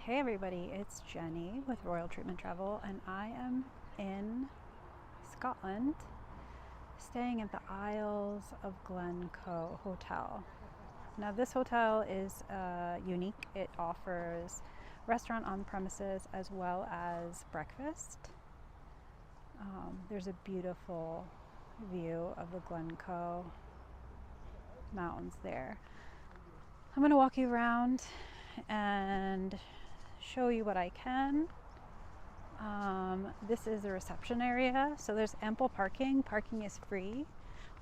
Hey everybody, it's Jenny with Royal Treatment Travel, and I am in Scotland staying at the Isles of Glencoe Hotel. Now this hotel is unique. It offers restaurant on premises as well as breakfast. There's a beautiful view of the Glencoe mountains there. I'm going to walk you around and show you what I can. This is the reception area, so there's ample parking. Parking is free.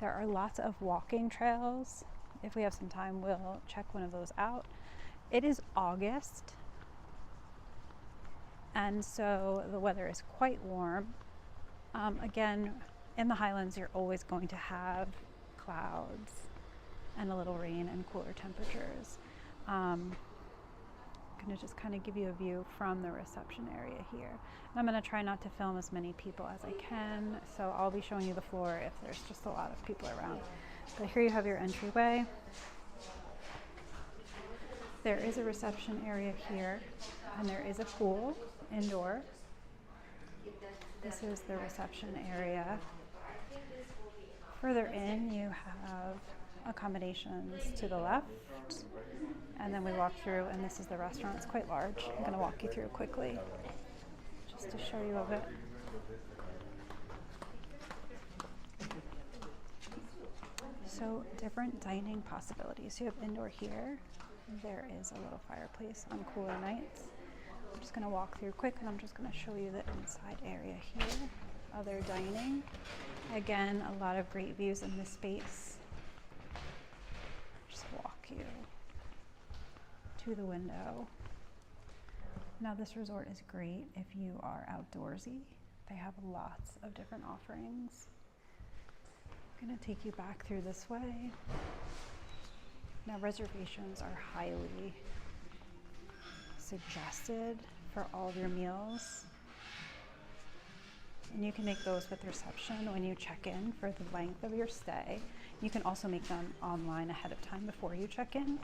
There are lots of walking trails. If we have some time, we'll check one of those out. It is August, and so the weather is quite warm. Again, in the Highlands, you're always going to have clouds and a little rain and cooler temperatures. I'm going to just kind of give you a view from the reception area here. And I'm going to try not to film as many people as I can, so I'll be showing you the floor if there's just a lot of people around. But here you have your entryway. There is a reception area here, and there is a pool indoor. This is the reception area. Further in, you have accommodations to the left, and then we walk through, and this is the restaurant. It's quite large. I'm going to walk you through quickly just to show you a bit. So different dining possibilities. You have indoor here. There is a little fireplace on cooler nights. I'm just going to walk through quick, and I'm just going to show you the inside area here. Other dining. Again, a lot of great views in this space. Just walk you to the window. Now this resort is great if you are outdoorsy. They have lots of different offerings. I'm going to take you back through this way. Now reservations are highly suggested for all of your meals. And you can make those with reception when you check in for the length of your stay. You can also make them online ahead of time before you check in.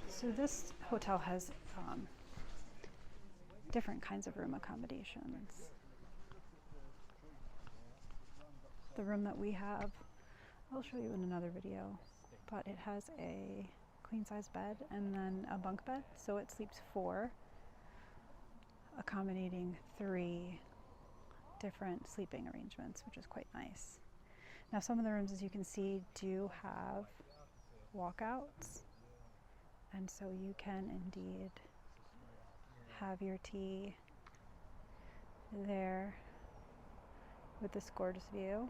So this hotel has different kinds of room accommodations. The room that we have, I'll show you in another video, but it has a queen size bed and then a bunk bed, so it sleeps 4, accommodating 3 different sleeping arrangements, which is quite nice. Now some of the rooms, as you can see, do have walkouts, and so you can indeed have your tea there with this gorgeous view.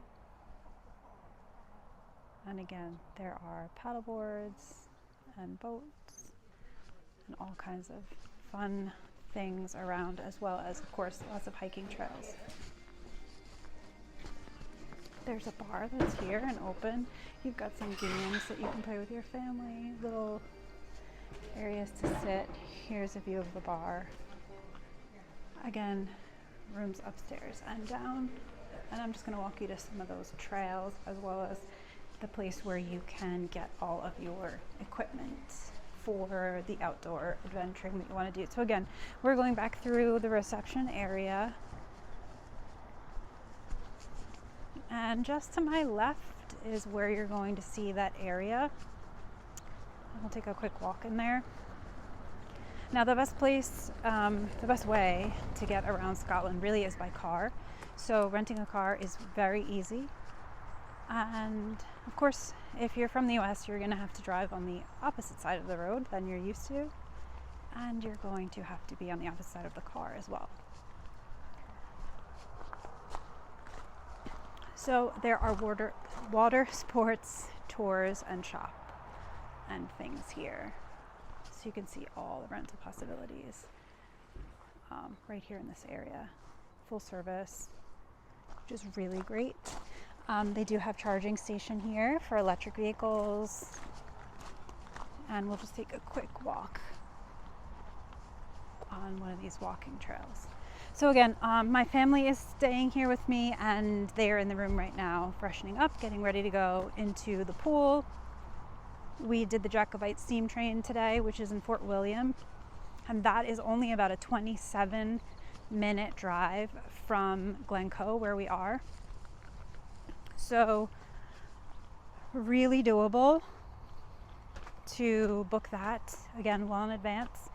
And again, there are paddle boards and boats and all kinds of fun things around, as well as, of course, lots of hiking trails. There's a bar that's here and open. You've got some games that you can play with your family, little areas to sit. Here's a view of the bar. Again, rooms upstairs and down. And I'm just going to walk you to some of those trails, as well as the place where you can get all of your equipment for the outdoor adventuring that you want to do. So again, we're going back through the reception area. And just to my left is where you're going to see that area. I'll take a quick walk in there. Now the best way to get around Scotland really is by car. So renting a car is very easy. And of course, if you're from the US, you're going to have to drive on the opposite side of the road than you're used to. And you're going to have to be on the opposite side of the car as well. So there are water sports, tours, and shop and things here. So you can see all the rental possibilities right here in this area. Full service, which is really great. They do have charging station here for electric vehicles. And we'll just take a quick walk on one of these walking trails. So again, my family is staying here with me, and they are in the room right now, freshening up, getting ready to go into the pool. We did the Jacobite steam train today, which is in Fort William, and that is only about a 27-minute drive from Glencoe, where we are. So really doable to book that, again, well in advance.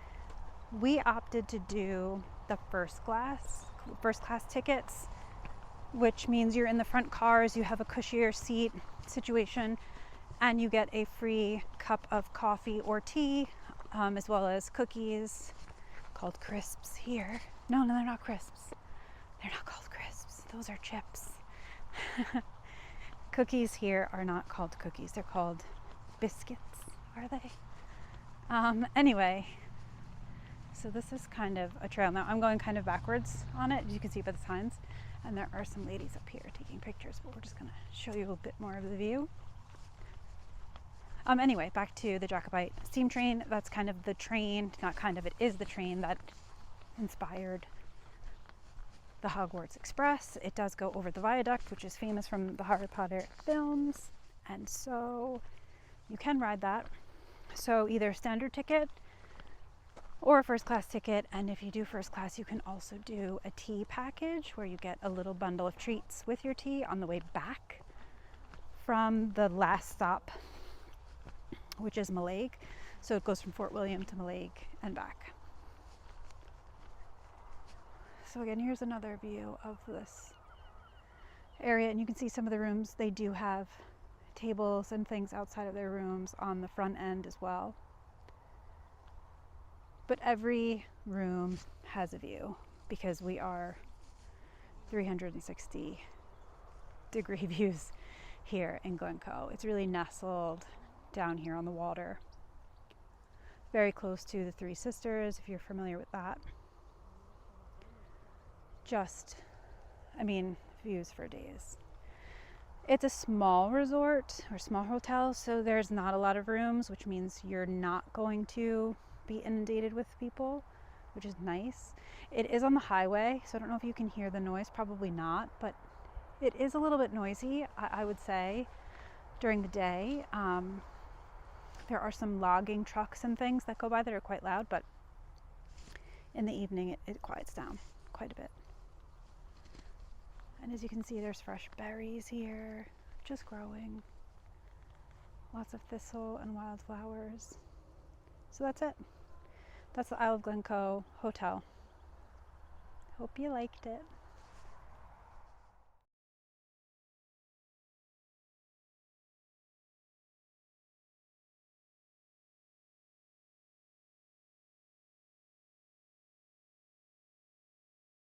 We opted to do the first class tickets, which means you're in the front cars, you have a cushier seat situation, and you get a free cup of coffee or tea, as well as cookies called crisps here. No, they're not crisps. They're not called crisps. Those are chips. Cookies here are not called cookies. They're called biscuits, are they? Anyway, so this is kind of a trail. Now I'm going kind of backwards on it, as you can see by the signs. And there are some ladies up here taking pictures, but we're just gonna show you a bit more of the view. Anyway, back to the Jacobite steam train. That's kind of the train, not kind of, it is the train that inspired the Hogwarts Express. It does go over the viaduct, which is famous from the Harry Potter films, and so you can ride that. So either standard ticket or a first class ticket, and if you do first class, you can also do a tea package where you get a little bundle of treats with your tea on the way back from the last stop, which is Mallaig. So it goes from Fort William to Mallaig and back. So again, here's another view of this area, and you can see some of the rooms. They do have tables and things outside of their rooms on the front end as well. But every room has a view because we are 360-degree views here in Glencoe. It's really nestled down here on the water. Very close to the Three Sisters, if you're familiar with that. Views for days. It's a small resort or small hotel, so there's not a lot of rooms, which means you're not going to be inundated with people, which is nice. It is on the highway, so I don't know if you can hear the noise, probably not, but it is a little bit noisy, I would say, during the day. There are some logging trucks and things that go by that are quite loud, but in the evening it quiets down quite a bit. And as you can see, there's fresh berries here, just growing. Lots of thistle and wildflowers. So that's it. That's the Isle of Glencoe Hotel. Hope you liked it.